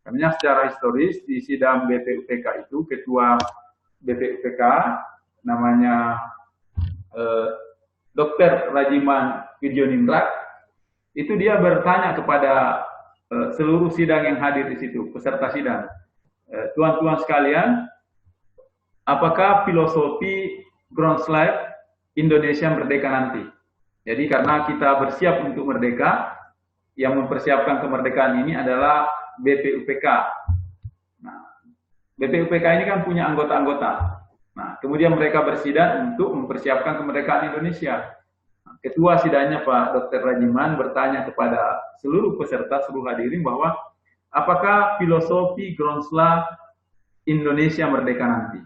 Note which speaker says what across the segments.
Speaker 1: Karena secara historis di sidang BPUPK itu ketua BPUPK namanya Dr. Rajiman Widjoningrat, itu dia bertanya kepada seluruh sidang yang hadir di situ, peserta sidang, tuan-tuan sekalian, apakah filosofi ground slide Indonesia merdeka nanti? Jadi karena kita bersiap untuk merdeka, yang mempersiapkan kemerdekaan ini adalah BPUPK. Nah, BPUPK ini kan punya anggota-anggota. Nah, kemudian mereka bersidang untuk mempersiapkan kemerdekaan Indonesia. Nah, ketua sidangnya Pak Dr. Rajiman bertanya kepada seluruh peserta, seluruh hadirin bahwa apakah filosofi Groundsla Indonesia merdeka nanti?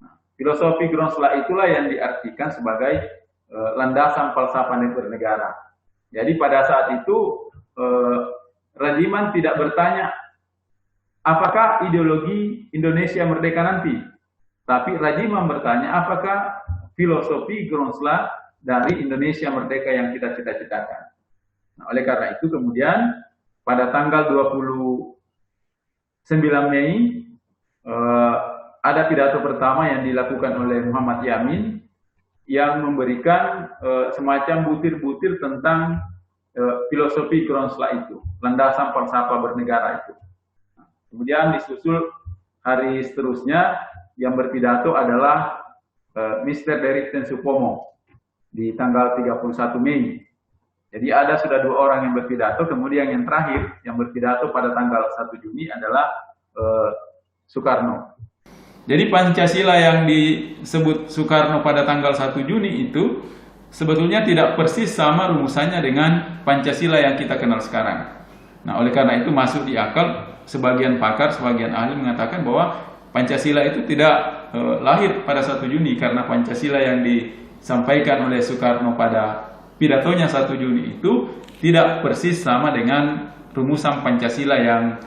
Speaker 1: Nah, filosofi Groundsla itulah yang diartikan sebagai landasan falsafah bernegara. Jadi pada saat itu Rajiman tidak bertanya apakah ideologi Indonesia merdeka nanti, tapi Rajiman bertanya apakah filosofi Groundsla dari Indonesia merdeka yang kita cita-citakan. Nah, oleh karena itu kemudian pada tanggal 29 Mei ada pidato pertama yang dilakukan oleh Muhammad Yamin yang memberikan semacam butir-butir tentang filosofi Groundsla itu, landasan falsafah bernegara itu. Nah, kemudian disusul hari seterusnya yang berpidato adalah Mr. Derek Tensupomo di tanggal 31 Mei. Jadi ada sudah 2 orang yang berpidato, kemudian yang terakhir yang berpidato pada tanggal 1 Juni adalah Soekarno. Jadi Pancasila yang disebut Soekarno pada tanggal 1 Juni itu sebetulnya tidak persis sama rumusannya dengan Pancasila yang kita kenal sekarang. Nah, oleh karena itu masuk di akal sebagian pakar, sebagian ahli mengatakan bahwa Pancasila itu tidak lahir pada 1 Juni karena Pancasila yang disampaikan oleh Soekarno pada pidatonya 1 Juni itu tidak persis sama dengan rumusan Pancasila yang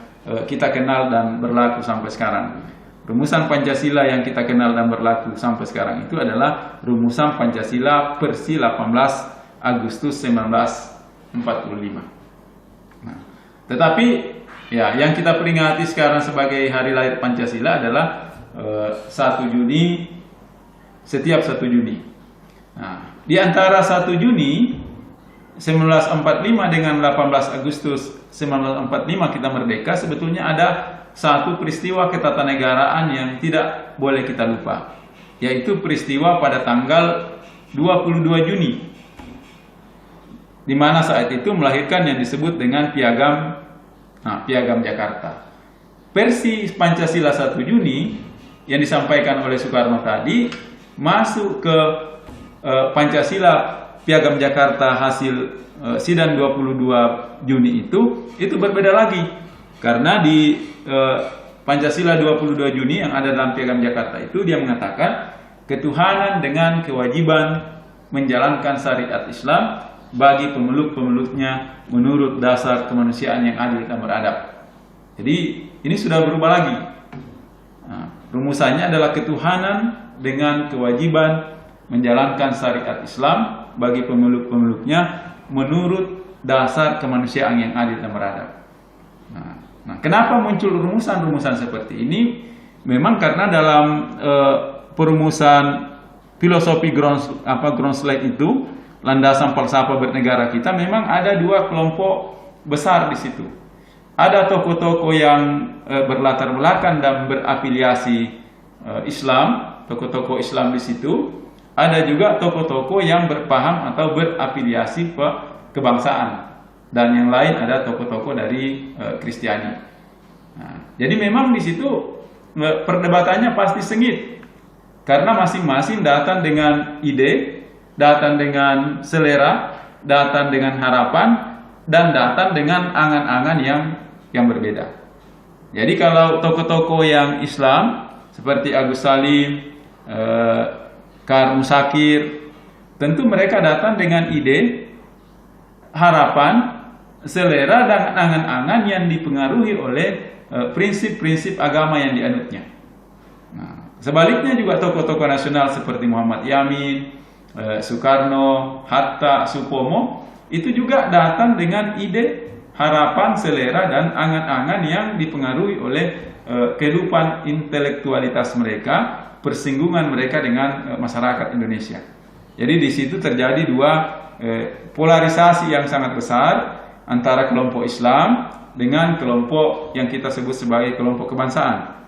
Speaker 1: kita kenal dan berlaku sampai sekarang. Rumusan Pancasila yang kita kenal dan berlaku sampai sekarang itu adalah rumusan Pancasila Persi 18 Agustus 1945. Nah, tetapi ya yang kita peringati sekarang sebagai hari lahir Pancasila adalah 1 Juni, setiap 1 Juni. Nah, di antara 1 Juni 1945 dengan 18 Agustus 1945 kita merdeka, sebetulnya ada satu peristiwa ketatanegaraan yang tidak boleh kita lupa, yaitu peristiwa pada tanggal 22 Juni, di mana saat itu melahirkan yang disebut dengan Piagam Jakarta. Versi Pancasila 1 Juni yang disampaikan oleh Soekarno tadi masuk ke Pancasila Piagam Jakarta hasil sidang 22 Juni itu berbeda lagi, karena di Pancasila 22 Juni yang ada dalam Piagam Jakarta itu dia mengatakan ketuhanan dengan kewajiban menjalankan syariat Islam bagi pemeluk-pemeluknya menurut dasar kemanusiaan yang adil dan beradab. Jadi ini sudah berubah lagi. Nah, rumusannya adalah ketuhanan dengan kewajiban menjalankan syariat Islam bagi pemeluk-pemeluknya menurut dasar kemanusiaan yang adil dan beradab. Nah, kenapa muncul rumusan-rumusan seperti ini? Memang karena dalam perumusan filosofi Groundsla itu, landasan falsafah bernegara kita, memang ada 2 kelompok besar di situ. Ada tokoh-tokoh yang berlatar belakang dan berafiliasi Islam, tokoh-tokoh Islam di situ. Ada juga tokoh-tokoh yang berpaham atau berafiliasi kebangsaan. Dan yang lain ada tokoh-tokoh dari Kristiani. Nah, jadi memang di situ perdebatannya pasti sengit, karena masing-masing datang dengan ide, datang dengan selera, datang dengan harapan, dan datang dengan angan-angan yang berbeda. Jadi kalau tokoh-tokoh yang Islam seperti Agus Salim, Karl Musakir, tentu mereka datang dengan ide, harapan, selera dan angan-angan yang dipengaruhi oleh prinsip-prinsip agama yang dianutnya. Nah, sebaliknya juga tokoh-tokoh nasional seperti Muhammad Yamin, Soekarno, Hatta, Supomo itu juga datang dengan ide, harapan, selera, dan angan-angan yang dipengaruhi oleh kehidupan intelektualitas mereka, persinggungan mereka dengan masyarakat Indonesia. Jadi di situ terjadi dua polarisasi yang sangat besar antara kelompok Islam dengan kelompok yang kita sebut sebagai kelompok kebangsaan.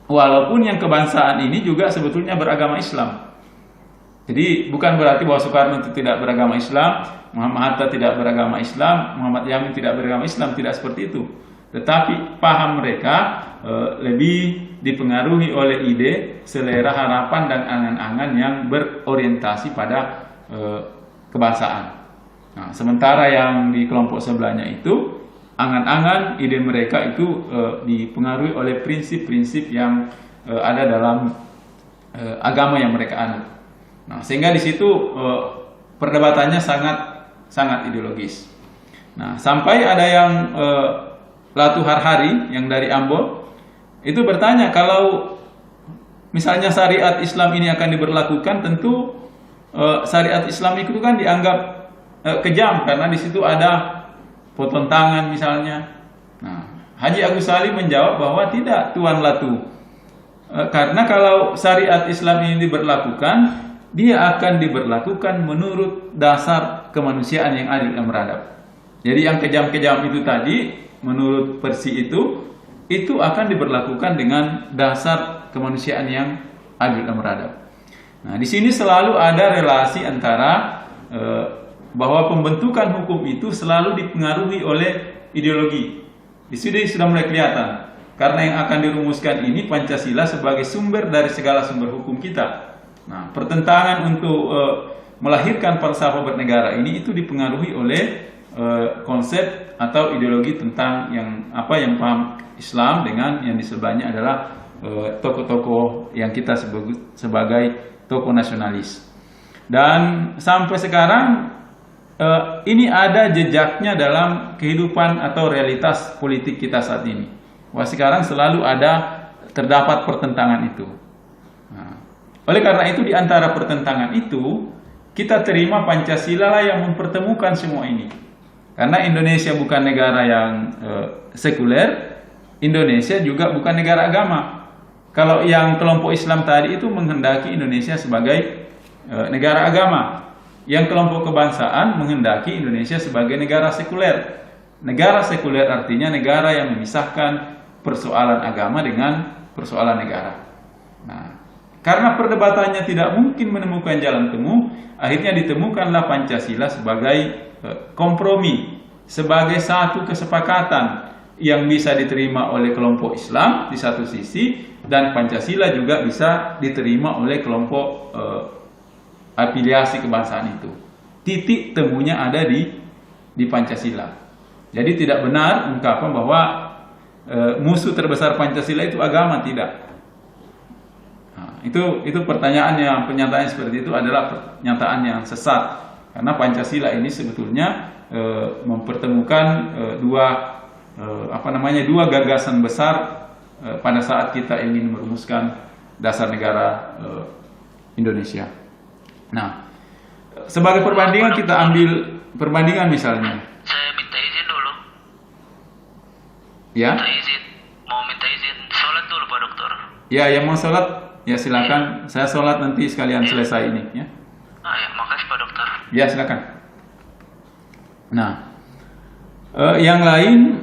Speaker 1: Walaupun yang kebangsaan ini juga sebetulnya beragama Islam. Jadi bukan berarti bahwa Soekarno itu tidak beragama Islam, Muhammad Hatta tidak beragama Islam, Muhammad Yamin tidak beragama Islam, tidak seperti itu. Tetapi paham mereka lebih dipengaruhi oleh ide, selera, harapan, dan angan-angan yang berorientasi pada kebangsaan. Nah, sementara yang di kelompok sebelahnya itu, angan-angan, ide mereka itu dipengaruhi oleh prinsip-prinsip yang ada dalam agama yang mereka anut. Nah, sehingga di situ perdebatannya sangat ideologis. Nah, sampai ada yang Latu Harhari yang dari Ambon itu bertanya, kalau misalnya syariat Islam ini akan diberlakukan, tentu syariat Islam itu kan dianggap kejam karena di situ ada potong tangan misalnya. Nah, Haji Agus Salim menjawab bahwa tidak, Tuan Latu, karena kalau syariat Islam ini diberlakukan, dia akan diberlakukan menurut dasar kemanusiaan yang adil dan beradab. Jadi yang kejam-kejam itu tadi, menurut versi itu akan diberlakukan dengan dasar kemanusiaan yang adil dan beradab. Nah, di sini selalu ada relasi antara bahwa pembentukan hukum itu selalu dipengaruhi oleh ideologi. Di sini sudah mulai kelihatan, karena yang akan dirumuskan ini Pancasila sebagai sumber dari segala sumber hukum kita. Nah, pertentangan untuk melahirkan falsafah bernegara ini itu dipengaruhi oleh konsep atau ideologi tentang yang paham Islam dengan yang di sebelahnya adalah tokoh-tokoh yang kita sebut sebagai tokoh nasionalis. Dan sampai sekarang ini ada jejaknya dalam kehidupan atau realitas politik kita saat ini. Wah, sekarang selalu terdapat pertentangan itu. Nah, oleh karena itu, di antara pertentangan itu kita terima Pancasila lah yang mempertemukan semua ini. Karena Indonesia bukan negara yang sekuler, Indonesia juga bukan negara agama. Kalau yang kelompok Islam tadi itu menghendaki Indonesia sebagai negara agama, yang kelompok kebangsaan menghendaki Indonesia sebagai negara sekuler. Negara sekuler artinya negara yang memisahkan persoalan agama dengan persoalan negara. Nah, karena perdebatannya tidak mungkin menemukan jalan temu, akhirnya ditemukanlah Pancasila sebagai kompromi, sebagai satu kesepakatan yang bisa diterima oleh kelompok Islam di satu sisi, dan Pancasila juga bisa diterima oleh kelompok afiliasi kebangsaan itu. Titik temunya ada di Pancasila. Jadi tidak benar ungkapan bahwa musuh terbesar Pancasila itu agama, tidak. Nah, itu pernyataan seperti itu adalah pernyataan yang sesat. Karena Pancasila ini sebetulnya mempertemukan dua gagasan besar pada saat kita ingin merumuskan dasar negara Indonesia. Nah, sebagai perbandingan kita ambil perbandingan misalnya.
Speaker 2: Saya minta izin dulu.
Speaker 1: Ya.
Speaker 2: Mau minta izin sholat dulu Pak Dokter.
Speaker 1: Ya, yang mau sholat ya silakan. Saya sholat nanti sekalian selesai ini. Ya.
Speaker 2: Ya, makasih Pak Dokter.
Speaker 1: Ya, silakan. Nah, yang lain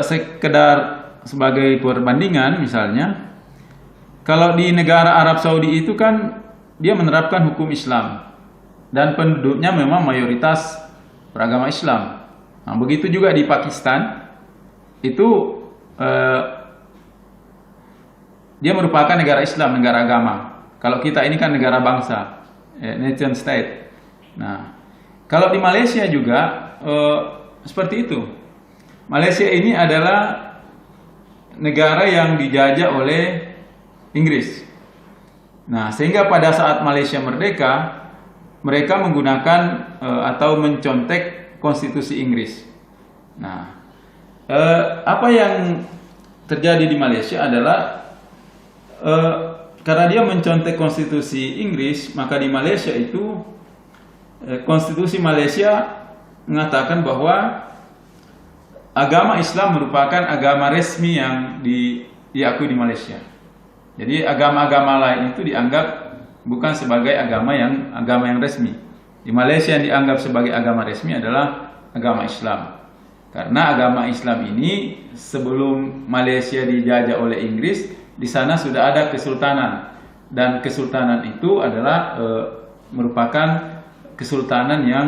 Speaker 1: sekedar sebagai perbandingan misalnya, kalau di negara Arab Saudi itu kan dia menerapkan hukum Islam dan penduduknya memang mayoritas beragama Islam. Nah, begitu juga di Pakistan itu dia merupakan negara Islam, negara agama. Kalau kita ini kan negara bangsa, nation state. Nah, kalau di Malaysia juga seperti itu. Malaysia ini adalah negara yang dijajah oleh Inggris. Nah, sehingga pada saat Malaysia merdeka, mereka menggunakan atau mencontek konstitusi Inggris. Nah, apa yang terjadi di Malaysia adalah karena dia mencontek konstitusi Inggris, maka di Malaysia itu konstitusi Malaysia mengatakan bahwa agama Islam merupakan agama resmi yang diakui di Malaysia. Jadi agama-agama lain itu dianggap bukan sebagai agama yang resmi. Di Malaysia yang dianggap sebagai agama resmi adalah agama Islam. Karena agama Islam ini sebelum Malaysia dijajah oleh Inggris, di sana sudah ada kesultanan, dan kesultanan itu adalah merupakan kesultanan yang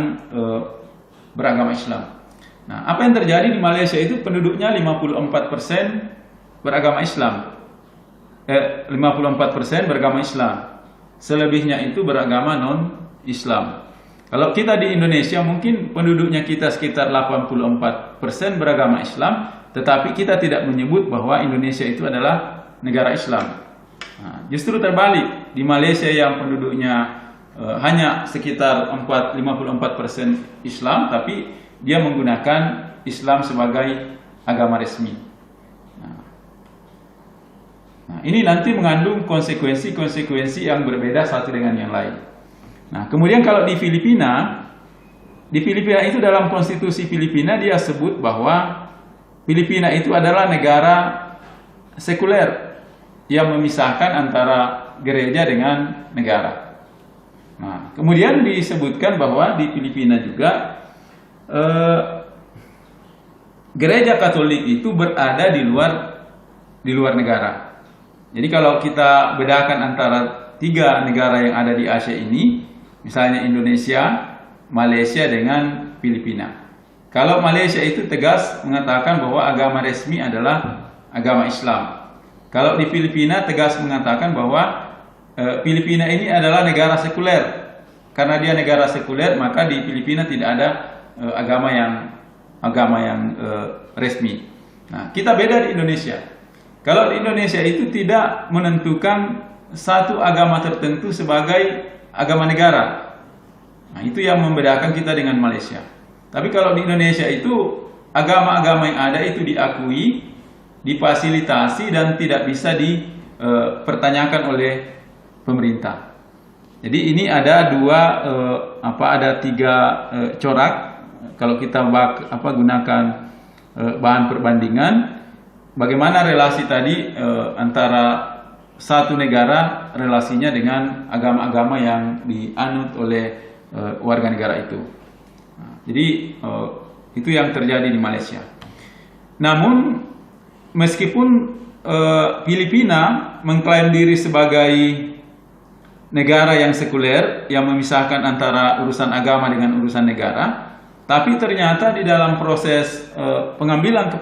Speaker 1: beragama Islam. Nah, apa yang terjadi di Malaysia itu penduduknya 54% beragama Islam. 54% beragama Islam. Selebihnya itu beragama non-Islam. Kalau kita di Indonesia mungkin penduduknya kita sekitar 84% beragama Islam, tetapi kita tidak menyebut bahwa Indonesia itu adalah negara Islam. Nah, justru terbalik, di Malaysia yang penduduknya hanya sekitar 54% Islam, tapi dia menggunakan Islam sebagai agama resmi. Nah, ini nanti mengandung konsekuensi yang berbeda satu dengan yang lain. Nah, kemudian kalau di Filipina itu dalam konstitusi Filipina dia sebut bahwa Filipina itu adalah negara sekuler yang memisahkan antara gereja dengan negara. Nah, kemudian disebutkan bahwa di Filipina juga gereja Katolik itu berada di luar negara. Jadi kalau kita bedakan antara 3 negara yang ada di Asia ini, misalnya Indonesia, Malaysia dengan Filipina. Kalau Malaysia itu tegas mengatakan bahwa agama resmi adalah agama Islam. Kalau di Filipina tegas mengatakan bahwa Filipina ini adalah negara sekuler. Karena dia negara sekuler, maka di Filipina tidak ada agama yang resmi. Nah, kita beda di Indonesia. Kalau di Indonesia itu tidak menentukan satu agama tertentu sebagai agama negara. Nah, itu yang membedakan kita dengan Malaysia. Tapi kalau di Indonesia itu agama-agama yang ada itu diakui, difasilitasi dan tidak bisa dipertanyakan oleh pemerintah. Jadi ini ada ada 3 corak kalau kita gunakan bahan perbandingan. Bagaimana relasi tadi antara satu negara relasinya dengan agama-agama yang dianut oleh warga negara itu. Nah, jadi itu yang terjadi di Malaysia. Namun meskipun Filipina mengklaim diri sebagai negara yang sekuler yang memisahkan antara urusan agama dengan urusan negara, tapi ternyata di dalam proses pengambilan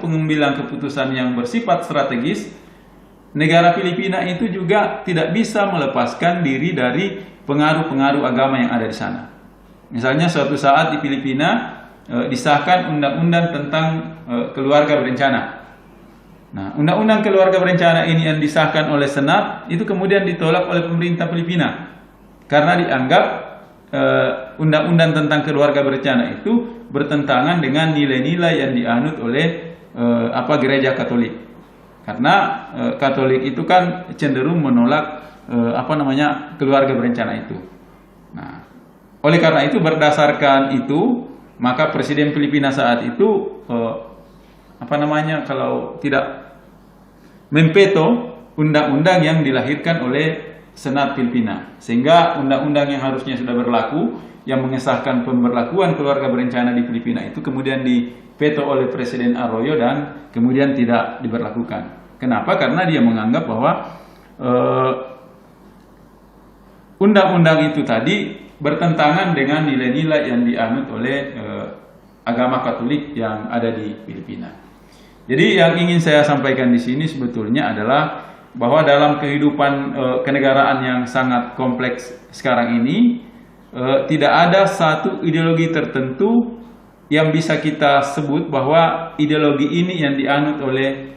Speaker 1: keputusan yang bersifat strategis, negara Filipina itu juga tidak bisa melepaskan diri dari pengaruh-pengaruh agama yang ada di sana. Misalnya suatu saat di Filipina disahkan undang-undang tentang keluarga berencana. Nah, undang-undang keluarga berencana ini yang disahkan oleh Senat itu kemudian ditolak oleh pemerintah Filipina karena dianggap undang-undang tentang keluarga berencana itu bertentangan dengan nilai-nilai yang dianut oleh gereja Katolik. Karena Katolik itu kan cenderung menolak keluarga berencana itu. Nah, oleh karena itu berdasarkan itu maka Presiden Filipina saat itu kalau tidak memveto undang-undang yang dilahirkan oleh Senat Filipina, sehingga undang-undang yang harusnya sudah berlaku yang mengesahkan pemberlakuan keluarga berencana di Filipina itu kemudian diveto oleh Presiden Arroyo dan kemudian tidak diberlakukan. Kenapa? Karena dia menganggap bahwa undang-undang itu tadi bertentangan dengan nilai-nilai yang dianut oleh agama Katolik yang ada di Filipina. Jadi yang ingin saya sampaikan di sini sebetulnya adalah bahwa dalam kehidupan kenegaraan yang sangat kompleks sekarang ini tidak ada satu ideologi tertentu yang bisa kita sebut bahwa ideologi ini yang dianut oleh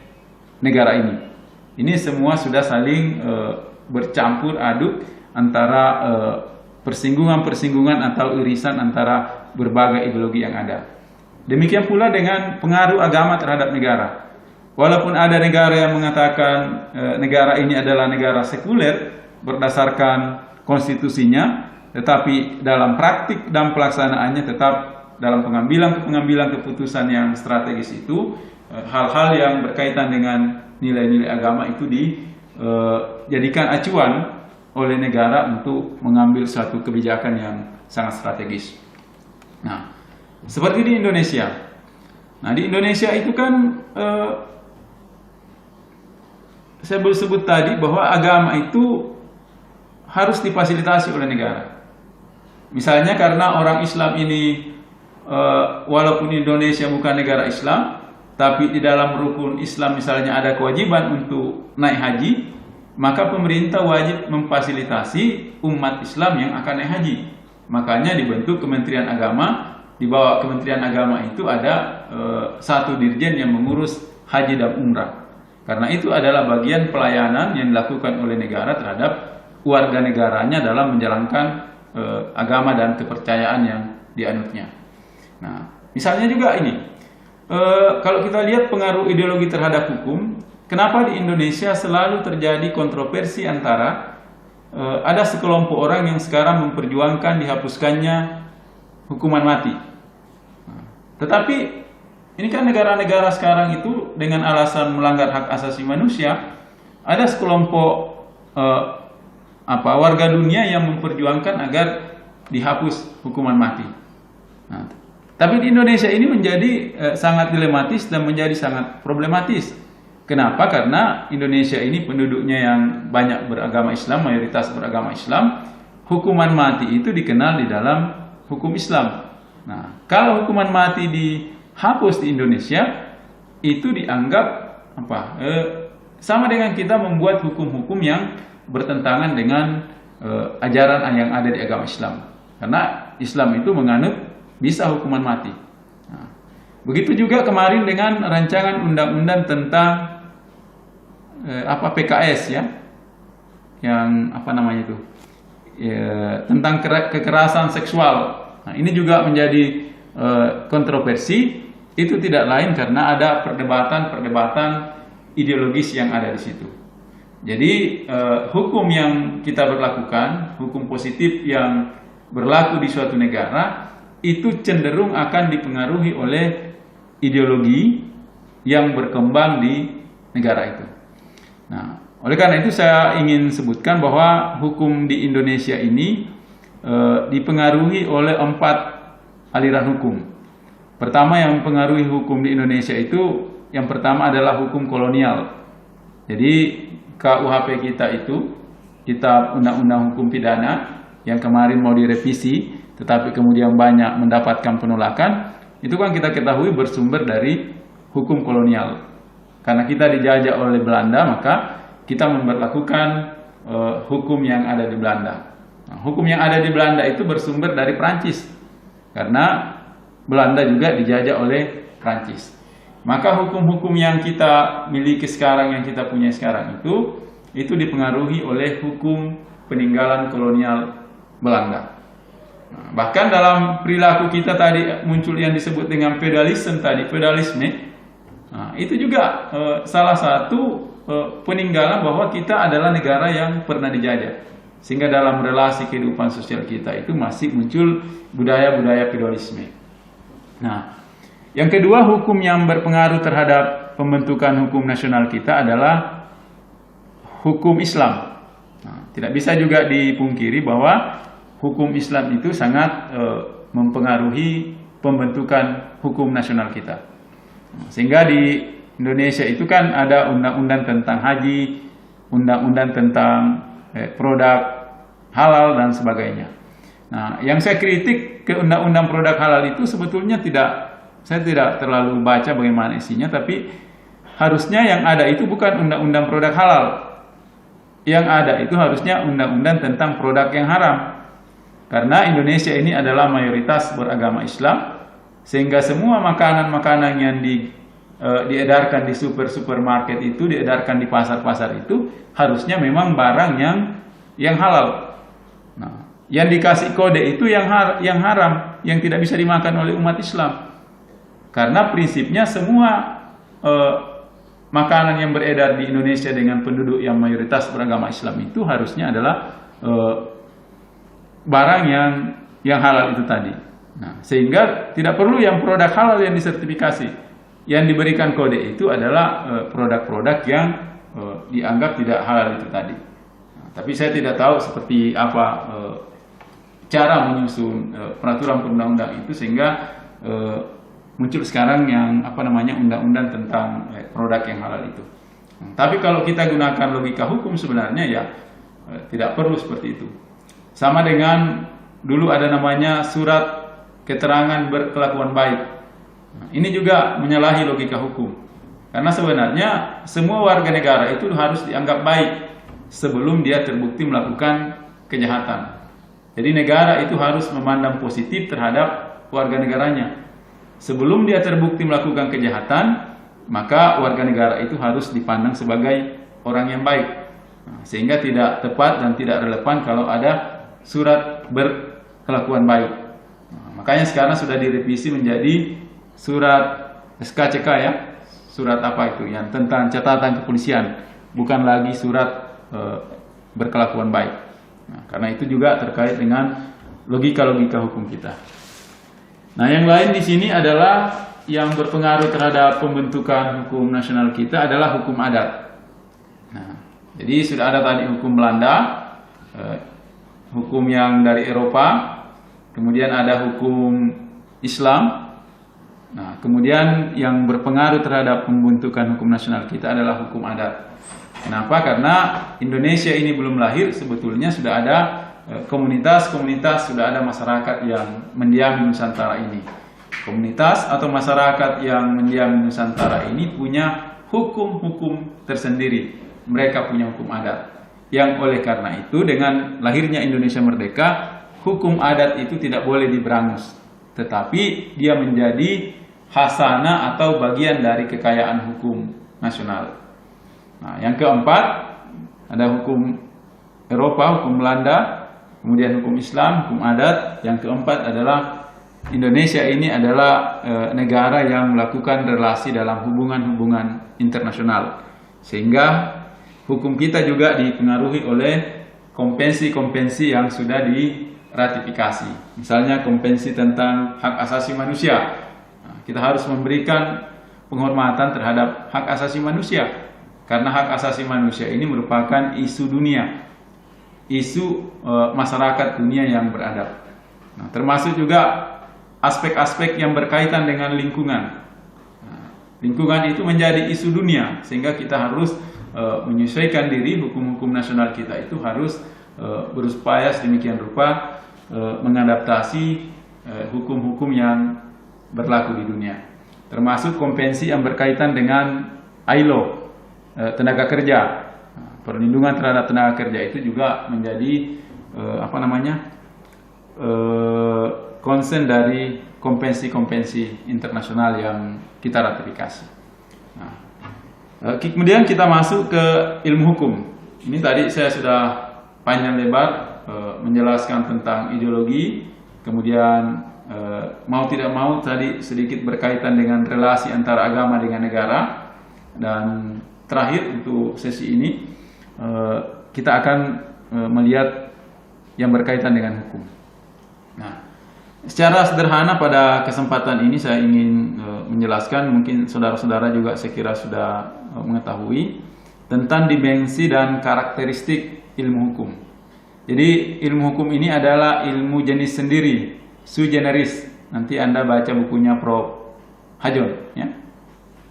Speaker 1: negara ini. Ini semua sudah saling bercampur aduk antara persinggungan-persinggungan atau irisan antara berbagai ideologi yang ada. Demikian pula dengan pengaruh agama terhadap negara. Walaupun ada negara yang mengatakan negara ini adalah negara sekuler berdasarkan konstitusinya, tetapi dalam praktik dan pelaksanaannya tetap dalam pengambilan keputusan yang strategis itu hal-hal yang berkaitan dengan nilai-nilai agama itu dijadikan acuan oleh negara untuk mengambil suatu kebijakan yang sangat strategis. Nah, seperti di Indonesia. Nah, di Indonesia itu kan saya sebut tadi bahwa agama itu harus difasilitasi oleh negara. Misalnya karena orang Islam ini walaupun Indonesia bukan negara Islam, tapi di dalam rukun Islam misalnya ada kewajiban untuk naik haji, maka pemerintah wajib memfasilitasi umat Islam yang akan naik haji. Makanya dibentuk Kementerian Agama. Di bawah Kementerian Agama itu ada satu dirjen yang mengurus haji dan umrah. Karena itu adalah bagian pelayanan yang dilakukan oleh negara terhadap warga negaranya dalam menjalankan agama dan kepercayaan yang dianutnya. Nah, misalnya juga ini, kalau kita lihat pengaruh ideologi terhadap hukum, kenapa di Indonesia selalu terjadi kontroversi antara ada sekelompok orang yang sekarang memperjuangkan dihapuskannya hukuman mati. Tetapi ini kan negara-negara sekarang itu dengan alasan melanggar hak asasi manusia, ada sekelompok warga dunia yang memperjuangkan agar dihapus hukuman mati. Nah, tapi di Indonesia ini menjadi sangat dilematis dan menjadi sangat problematis. Kenapa? Karena Indonesia ini penduduknya yang banyak beragama Islam, mayoritas beragama Islam. Hukuman mati itu dikenal di dalam hukum Islam. Nah, kalau hukuman mati dihapus di Indonesia, itu dianggap sama dengan kita membuat hukum-hukum yang bertentangan dengan ajaran yang ada di agama Islam. Karena Islam itu menganut bisa hukuman mati. Nah, begitu juga kemarin dengan rancangan undang-undang tentang PKS ya, yang tentang kekerasan seksual. Nah, ini juga menjadi kontroversi. Itu tidak lain karena ada perdebatan ideologis yang ada di situ. Jadi hukum yang kita berlakukan, hukum positif yang berlaku di suatu negara, itu cenderung akan dipengaruhi oleh ideologi yang berkembang di negara itu. Nah, oleh karena itu saya ingin sebutkan bahwa hukum di Indonesia ini dipengaruhi oleh 4 aliran hukum. Pertama yang mempengaruhi hukum di Indonesia itu, yang pertama adalah hukum kolonial. Jadi KUHP kita itu, Kitab Undang-Undang Hukum Pidana, yang kemarin mau direvisi, tetapi kemudian banyak mendapatkan penolakan, itu kan kita ketahui bersumber dari hukum kolonial. Karena kita dijajah oleh Belanda, maka kita memperlakukan hukum yang ada di Belanda. Nah, hukum yang ada di Belanda itu bersumber dari Prancis, karena Belanda juga dijajah oleh Prancis. Maka hukum-hukum yang kita miliki sekarang, yang kita punya sekarang itu dipengaruhi oleh hukum peninggalan kolonial Belanda. Nah, bahkan dalam perilaku kita tadi muncul yang disebut dengan feudalisme. Nah, itu juga salah satu peninggalan bahwa kita adalah negara yang pernah dijajah. Sehingga dalam relasi kehidupan sosial kita itu masih muncul budaya-budaya feudalisme. Nah, yang kedua, hukum yang berpengaruh terhadap pembentukan hukum nasional kita adalah hukum Islam. Nah, tidak bisa juga dipungkiri bahwa hukum Islam itu sangat mempengaruhi pembentukan hukum nasional kita. Sehingga di Indonesia itu kan ada undang-undang tentang haji, undang-undang tentang produk halal dan sebagainya. Nah, yang saya kritik ke undang-undang produk halal itu sebetulnya saya tidak terlalu baca bagaimana isinya, tapi harusnya yang ada itu bukan undang-undang produk halal. Yang ada itu harusnya undang-undang tentang produk yang haram. Karena Indonesia ini adalah mayoritas beragama Islam, sehingga semua makanan-makanan yang diedarkan di supermarket itu, diedarkan di pasar-pasar itu harusnya memang barang yang halal. Nah, yang dikasih kode itu yang haram, yang tidak bisa dimakan oleh umat Islam. Karena prinsipnya semua makanan yang beredar di Indonesia dengan penduduk yang mayoritas beragama Islam itu harusnya adalah barang yang halal itu tadi. Nah, sehingga tidak perlu yang produk halal yang disertifikasi. Yang diberikan kode itu adalah produk-produk yang dianggap tidak halal itu tadi. Nah, tapi saya tidak tahu seperti apa cara menyusun peraturan perundang-undang itu sehingga muncul sekarang yang undang-undang tentang produk yang halal itu. Nah, tapi kalau kita gunakan logika hukum sebenarnya ya tidak perlu seperti itu. Sama dengan dulu ada namanya surat keterangan berkelakuan baik. Nah, ini juga menyalahi logika hukum. Karena sebenarnya semua warga negara itu harus dianggap baik sebelum dia terbukti melakukan kejahatan. Jadi negara itu harus memandang positif terhadap warga negaranya. Sebelum dia terbukti melakukan kejahatan, maka warga negara itu harus dipandang sebagai orang yang baik. Nah, sehingga tidak tepat dan tidak relevan kalau ada surat berkelakuan baik. Nah, makanya sekarang sudah direvisi menjadi surat SKCK ya. Surat apa itu? Yang tentang catatan kepolisian, bukan lagi surat berkelakuan baik. Nah, karena itu juga terkait dengan logika-logika hukum kita. Nah, yang lain di sini adalah yang berpengaruh terhadap pembentukan hukum nasional kita adalah hukum adat. Nah, jadi sudah ada tadi hukum Belanda, hukum yang dari Eropa, kemudian ada hukum Islam. Nah, kemudian yang berpengaruh terhadap pembentukan hukum nasional kita adalah hukum adat. Kenapa? Karena Indonesia ini belum lahir, sebetulnya sudah ada komunitas-komunitas, sudah ada masyarakat yang mendiami Nusantara ini. Komunitas atau masyarakat yang mendiami Nusantara ini punya hukum-hukum tersendiri. Mereka punya hukum adat. Yang oleh karena itu dengan lahirnya Indonesia merdeka, hukum adat itu tidak boleh diberangus. Tetapi dia menjadi hasanah atau bagian dari kekayaan hukum nasional. Nah, yang keempat ada hukum Eropa, hukum Belanda, kemudian hukum Islam, hukum adat. Yang keempat adalah Indonesia ini adalah negara yang melakukan relasi dalam hubungan-hubungan internasional. Sehingga hukum kita juga dipengaruhi oleh konvensi-konvensi yang sudah diratifikasi. Misalnya konvensi tentang hak asasi manusia. Nah, kita harus memberikan penghormatan terhadap hak asasi manusia. Karena hak asasi manusia ini merupakan isu dunia. Isu masyarakat dunia yang beradab. Nah, termasuk juga aspek-aspek yang berkaitan dengan lingkungan. Nah, lingkungan itu menjadi isu dunia, sehingga kita harus menyesuaikan diri. Hukum-hukum nasional kita itu harus berupaya sedemikian rupa mengadaptasi hukum-hukum yang berlaku di dunia. Termasuk konvensi yang berkaitan dengan ILO, tenaga kerja. Perlindungan terhadap tenaga kerja itu juga menjadi konsen dari konvensi-konvensi internasional yang kita ratifikasi. Nah, kemudian kita masuk ke ilmu hukum. Ini tadi saya sudah panjang lebar menjelaskan tentang ideologi, kemudian mau tidak mau tadi sedikit berkaitan dengan relasi antara agama dengan negara, dan terakhir untuk sesi ini kita akan melihat yang berkaitan dengan hukum. Nah, secara sederhana pada kesempatan ini saya ingin menjelaskan, mungkin saudara-saudara juga saya kira sudah mengetahui tentang dimensi dan karakteristik ilmu hukum. Jadi ilmu hukum ini adalah ilmu jenis sendiri, sui generis. Nanti Anda baca bukunya Prof. Hajon, ya,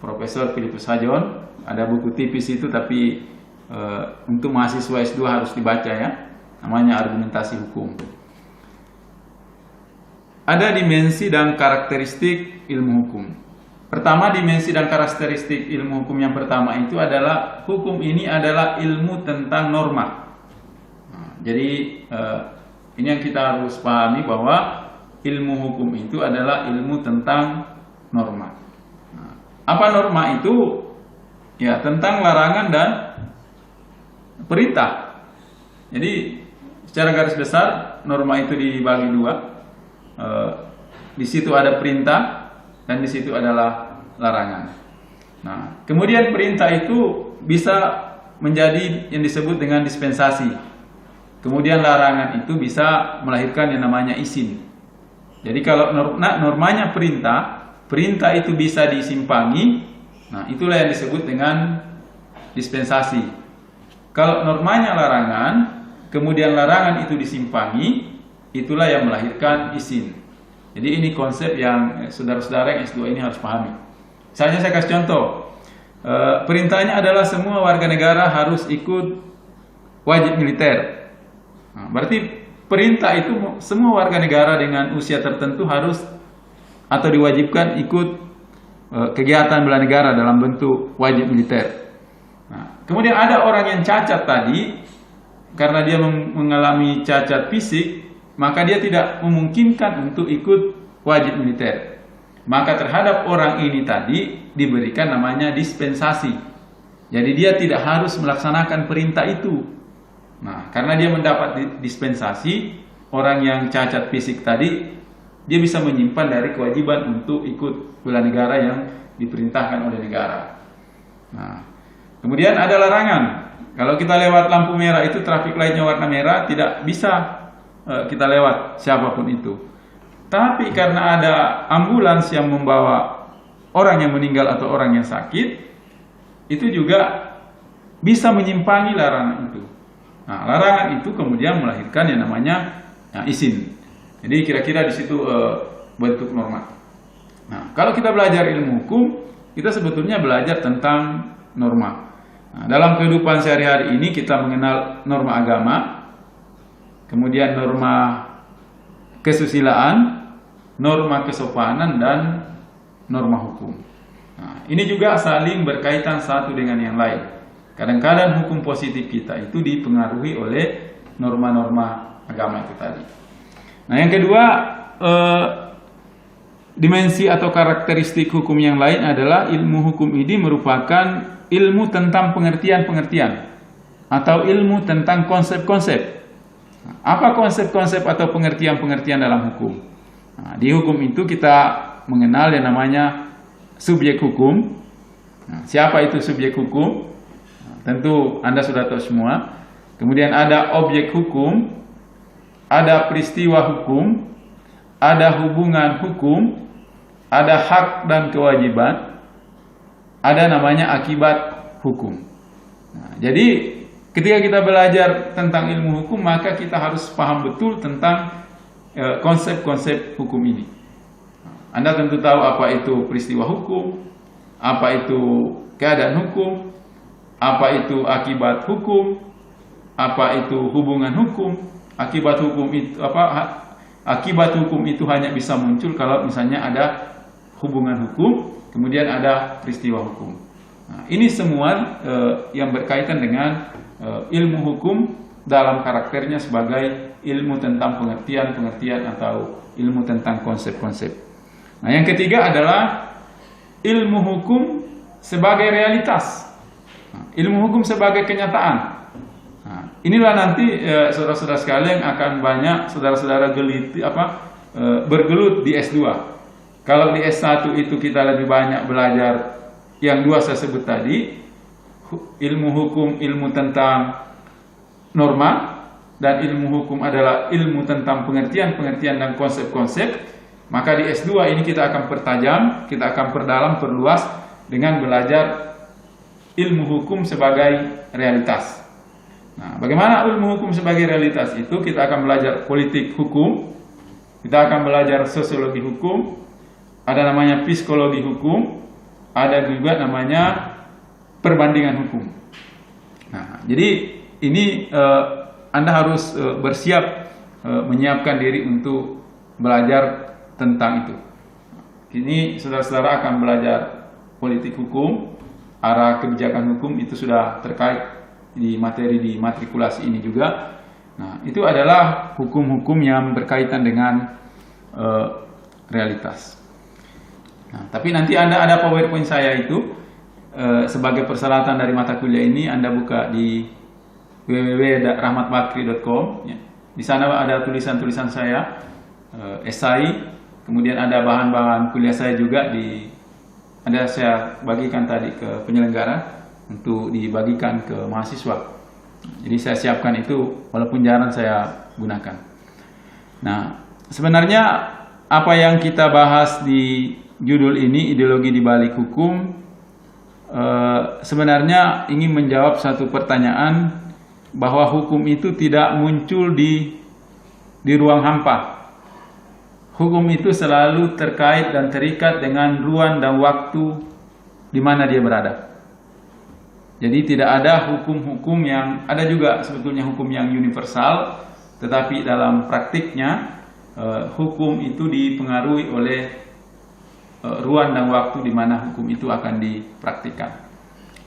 Speaker 1: Profesor Philippus Hajon. Ada buku tipis itu, tapi untuk mahasiswa S2 harus dibaca ya. Namanya Argumentasi Hukum. Ada dimensi dan karakteristik ilmu hukum. Pertama, dimensi dan karakteristik ilmu hukum yang pertama itu adalah hukum ini adalah ilmu tentang norma. Nah, jadi ini yang kita harus pahami, bahwa ilmu hukum itu adalah ilmu tentang norma. Nah, apa norma itu? Ya, tentang larangan dan perintah. Jadi secara garis besar norma itu dibagi dua. Di situ ada perintah dan di situ adalah larangan. Nah, kemudian perintah itu bisa menjadi yang disebut dengan dispensasi. Kemudian larangan itu bisa melahirkan yang namanya izin. Jadi kalau normanya perintah itu bisa disimpangi, nah itulah yang disebut dengan dispensasi. Kalau normanya larangan, kemudian larangan itu disimpangi, itulah yang melahirkan izin. Jadi ini konsep yang saudara-saudara yang S2 ini harus pahami. Misalnya saya kasih contoh, perintahnya adalah semua warga negara harus ikut wajib militer. Nah, berarti perintah itu semua warga negara dengan usia tertentu harus atau diwajibkan ikut kegiatan bela negara dalam bentuk wajib militer. Nah, kemudian ada orang yang cacat tadi, karena dia mengalami cacat fisik, maka dia tidak memungkinkan untuk ikut wajib militer. Maka terhadap orang ini tadi diberikan namanya dispensasi. Jadi dia tidak harus melaksanakan perintah itu. Nah, karena dia mendapat dispensasi, orang yang cacat fisik tadi, dia bisa menyimpan dari kewajiban untuk ikut bela negara yang diperintahkan oleh negara. Nah, kemudian ada larangan. Kalau kita lewat lampu merah itu, traffic light-nya warna merah, tidak bisa kita lewat siapapun itu. Tapi karena ada ambulans yang membawa orang yang meninggal atau orang yang sakit, itu juga bisa menyimpangi larangan itu. Nah, larangan itu kemudian melahirkan yang namanya izin. Jadi kira-kira di situ bentuk norma. Nah, kalau kita belajar ilmu hukum, kita sebetulnya belajar tentang norma. Nah, dalam kehidupan sehari-hari ini kita mengenal norma agama, kemudian norma kesusilaan, norma kesopanan, dan norma hukum. Nah, ini juga saling berkaitan satu dengan yang lain. Kadang-kadang hukum positif kita itu dipengaruhi oleh norma-norma agama itu tadi. Nah, yang kedua, dimensi atau karakteristik hukum yang lain adalah ilmu hukum ini merupakan ilmu tentang pengertian-pengertian atau ilmu tentang konsep-konsep. Apa konsep-konsep atau pengertian-pengertian dalam hukum? Nah, di hukum itu kita mengenal yang namanya subjek hukum. Nah, siapa itu subjek hukum? Tentu Anda sudah tahu semua. Kemudian ada objek hukum, ada peristiwa hukum, ada hubungan hukum, ada hak dan kewajiban, ada namanya akibat hukum. Nah, jadi ketika kita belajar tentang ilmu hukum, maka kita harus paham betul tentang konsep-konsep hukum ini. Anda tentu tahu apa itu peristiwa hukum, apa itu keadaan hukum, apa itu akibat hukum, apa itu hubungan hukum. Akibat hukum itu akibat hukum itu hanya bisa muncul kalau misalnya ada hubungan hukum, kemudian ada peristiwa hukum. Nah, ini semua yang berkaitan dengan ilmu hukum dalam karakternya sebagai ilmu tentang pengertian-pengertian atau ilmu tentang konsep-konsep. Nah, yang ketiga adalah ilmu hukum sebagai realitas. Ilmu hukum sebagai kenyataan. Nah, inilah nanti saudara-saudara sekalian akan banyak saudara-saudara bergelut di S2. Kalau di S1 itu kita lebih banyak belajar yang dua saya sebut tadi, ilmu hukum, ilmu tentang norma, dan ilmu hukum adalah ilmu tentang pengertian-pengertian dan konsep-konsep. Maka di S2 ini kita akan pertajam, kita akan perdalam, perluas dengan belajar ilmu hukum sebagai realitas. Nah, bagaimana ilmu hukum sebagai realitas itu? Kita akan belajar politik hukum, kita akan belajar sosiologi hukum, ada namanya psikologi hukum, ada juga namanya perbandingan hukum. Nah, jadi ini Anda harus bersiap menyiapkan diri untuk belajar tentang itu. Ini saudara-saudara akan belajar politik hukum, arah kebijakan hukum itu sudah terkait di materi di matrikulasi ini juga. Nah, itu adalah hukum-hukum yang berkaitan dengan realitas. Nah, tapi nanti Anda ada PowerPoint saya itu sebagai persyaratan dari mata kuliah ini. Anda buka di www.rahmatbakri.com ya. Di sana ada tulisan-tulisan saya, esai, kemudian ada bahan-bahan kuliah saya juga saya bagikan tadi ke penyelenggara untuk dibagikan ke mahasiswa. Jadi saya siapkan itu walaupun jarang saya gunakan. Nah, sebenarnya apa yang kita bahas di judul ini, ideologi di balik hukum, sebenarnya ingin menjawab satu pertanyaan bahwa hukum itu tidak muncul di ruang hampa. Hukum itu selalu terkait dan terikat dengan ruang dan waktu di mana dia berada. Jadi tidak ada hukum-hukum yang, ada juga sebetulnya hukum yang universal, tetapi dalam praktiknya hukum itu dipengaruhi oleh ruang dan waktu di mana hukum itu akan dipraktikkan.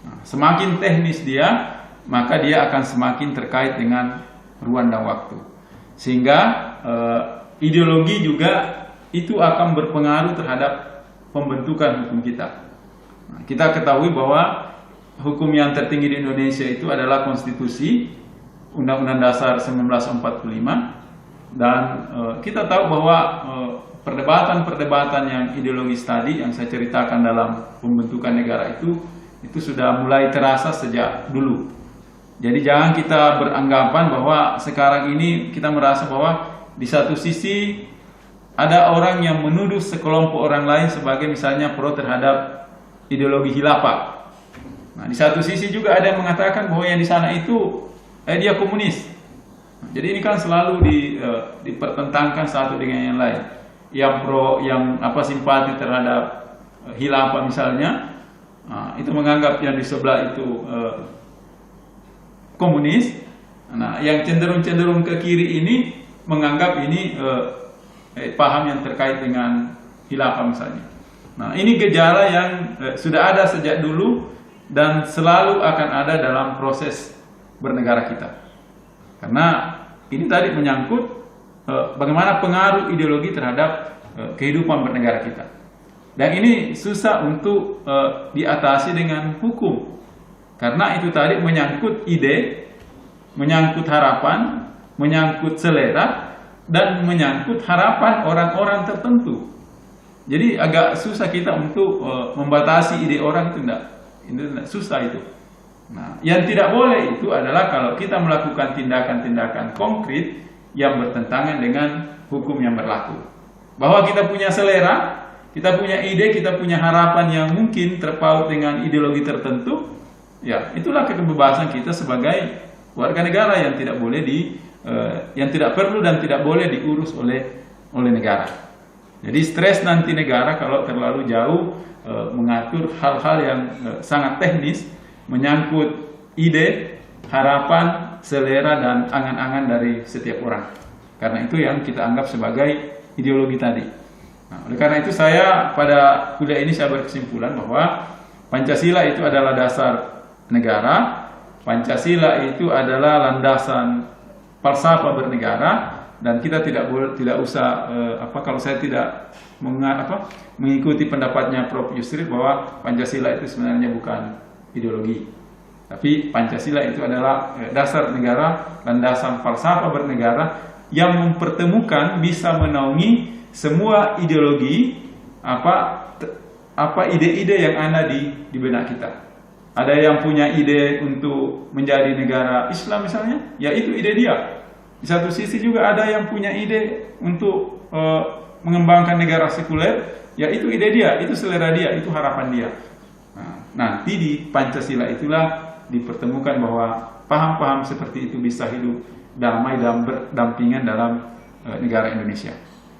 Speaker 1: Nah, semakin teknis dia, maka dia akan semakin terkait dengan ruang dan waktu. Sehingga ideologi juga itu akan berpengaruh terhadap pembentukan hukum kita. Nah, kita ketahui bahwa hukum yang tertinggi di Indonesia itu adalah konstitusi, Undang-Undang Dasar 1945, dan kita tahu bahwa perdebatan-perdebatan yang ideologis tadi yang saya ceritakan dalam pembentukan negara itu sudah mulai terasa sejak dulu. Jadi jangan kita beranggapan bahwa sekarang ini kita merasa bahwa di satu sisi ada orang yang menuduh sekelompok orang lain sebagai misalnya pro terhadap ideologi khilafah. Nah, di satu sisi juga ada yang mengatakan bahwa yang di sana itu dia komunis. Nah, jadi ini kan selalu dipertentangkan satu dengan yang lain. Yang pro, yang simpati terhadap khilafah misalnya, itu menganggap yang di sebelah itu komunis. Nah, yang cenderung ke kiri ini menganggap ini paham yang terkait dengan khilafah misalnya. Nah, ini gejala yang sudah ada sejak dulu dan selalu akan ada dalam proses bernegara kita. Karena ini tadi menyangkut bagaimana pengaruh ideologi terhadap kehidupan bernegara kita. Dan ini susah untuk diatasi dengan hukum. Karena itu tadi menyangkut ide, menyangkut harapan, menyangkut selera, dan menyangkut harapan orang-orang tertentu. Jadi agak susah kita untuk membatasi ide orang itu, enggak susah itu. Nah, yang tidak boleh itu adalah kalau kita melakukan tindakan-tindakan konkret yang bertentangan dengan hukum yang berlaku. Bahwa kita punya selera, kita punya ide, kita punya harapan yang mungkin terpaut dengan ideologi tertentu, ya itulah kebebasan kita sebagai warga negara yang tidak boleh yang tidak perlu dan tidak boleh diurus oleh negara. Jadi stres nanti negara kalau terlalu jauh mengatur hal-hal yang sangat teknis menyangkut ide, harapan, selera dan angan-angan dari setiap orang. Karena itu yang kita anggap sebagai ideologi tadi. Nah, oleh karena itu saya pada kuliah ini saya berkesimpulan bahwa Pancasila itu adalah dasar negara, Pancasila itu adalah landasan falsafah bernegara, dan kita tidak usah kalau saya tidak mengikuti pendapatnya Prof. Yusril bahwa Pancasila itu sebenarnya bukan ideologi, tapi Pancasila itu adalah dasar negara, landasan falsafah bernegara yang mempertemukan, bisa menaungi semua ideologi, ide-ide yang ada di benak kita. Ada yang punya ide untuk menjadi negara Islam misalnya, ya itu ide dia. Di satu sisi juga ada yang punya ide untuk mengembangkan negara sekuler, ya itu ide dia, itu selera dia, itu harapan dia. Nah, nanti di Pancasila itulah dipertemukan bahwa paham-paham seperti itu bisa hidup damai dan berdampingan dalam negara Indonesia.